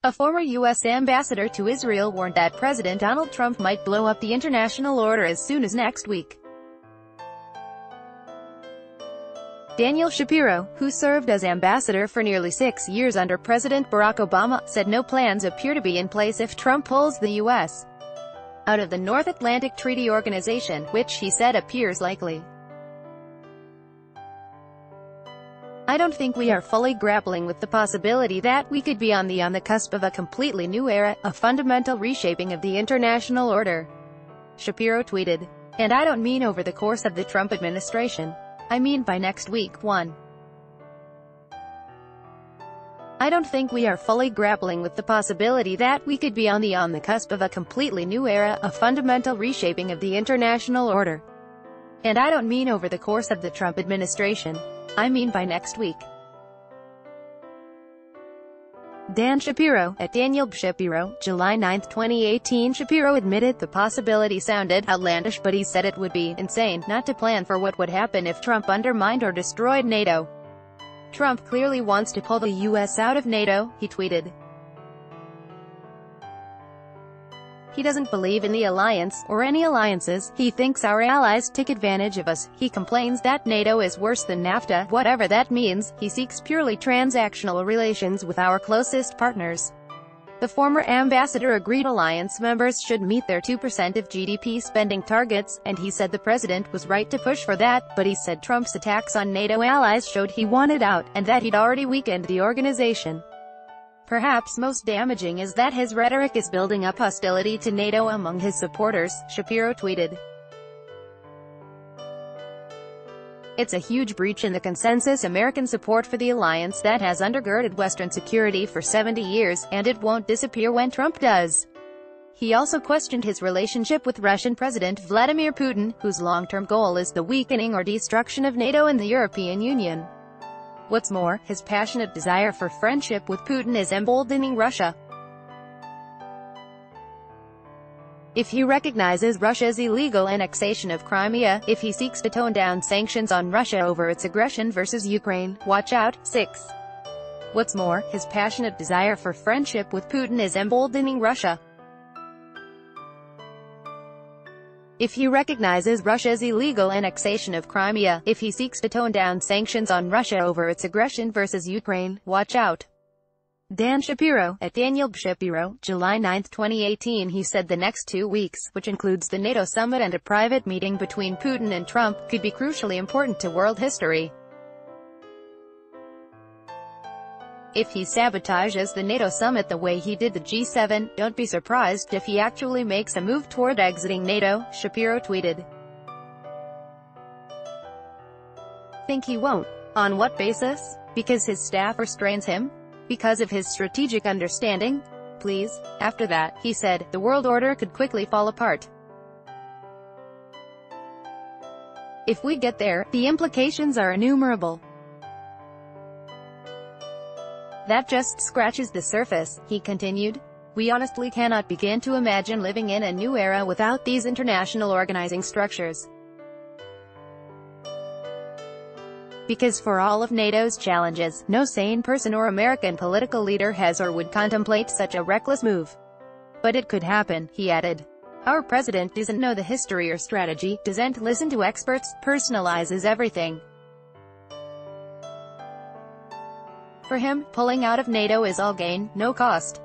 A former U.S. ambassador to Israel warned that President Donald Trump might blow up the international order as soon as next week. Daniel Shapiro, who served as ambassador for nearly 6 years under President Barack Obama, said no plans appear to be in place if Trump pulls the U.S. out of the North Atlantic Treaty Organization, which he said appears likely. "I don't think we are fully grappling with the possibility that we could be on the cusp of a completely new era, a fundamental reshaping of the international order," Shapiro tweeted. "And I don't mean over the course of the Trump administration. I mean by next week." 1. "I don't think we are fully grappling with the possibility that we could be on the cusp of a completely new era, a fundamental reshaping of the international order. And I don't mean over the course of the Trump administration. I mean by next week." Dan Shapiro, at Daniel Shapiro, July 9, 2018. Shapiro admitted the possibility sounded outlandish, but he said it would be insane not to plan for what would happen if Trump undermined or destroyed NATO. "Trump clearly wants to pull the U.S. out of NATO," he tweeted. "He doesn't believe in the alliance, or any alliances. He thinks our allies take advantage of us. He complains that NATO is worse than NAFTA, whatever that means. He seeks purely transactional relations with our closest partners." The former ambassador agreed alliance members should meet their 2% of GDP spending targets, and he said the president was right to push for that, but he said Trump's attacks on NATO allies showed he wanted out, and that he'd already weakened the organization. "Perhaps most damaging is that his rhetoric is building up hostility to NATO among his supporters," Shapiro tweeted. "It's a huge breach in the consensus American support for the alliance that has undergirded Western security for 70 years, and it won't disappear when Trump does." He also questioned his relationship with Russian President Vladimir Putin, whose long-term goal is the weakening or destruction of NATO and the European Union. What's more, his passionate desire for friendship with Putin is emboldening Russia. If he recognizes Russia's illegal annexation of Crimea, if he seeks to tone down sanctions on Russia over its aggression versus Ukraine, watch out. 6. What's more, his passionate desire for friendship with Putin is emboldening Russia. If he recognizes Russia's illegal annexation of Crimea, if he seeks to tone down sanctions on Russia over its aggression versus Ukraine, watch out. Dan Shapiro, at Daniel Shapiro, July 9, 2018. He said the next 2 weeks, which includes the NATO summit and a private meeting between Putin and Trump, could be crucially important to world history. If he sabotages the NATO summit the way he did the G7, don't be surprised if he actually makes a move toward exiting NATO, Shapiro tweeted. "Think he won't? On what basis? Because his staff restrains him? Because of his strategic understanding? Please." After that, he said, the world order could quickly fall apart. "If we get there, the implications are innumerable. That just scratches the surface," he continued. "We honestly cannot begin to imagine living in a new era without these international organizing structures. Because for all of NATO's challenges, no sane person or American political leader has or would contemplate such a reckless move. But it could happen," he added. "Our president doesn't know the history or strategy, doesn't listen to experts, personalizes everything. For him, pulling out of NATO is all gain, no cost.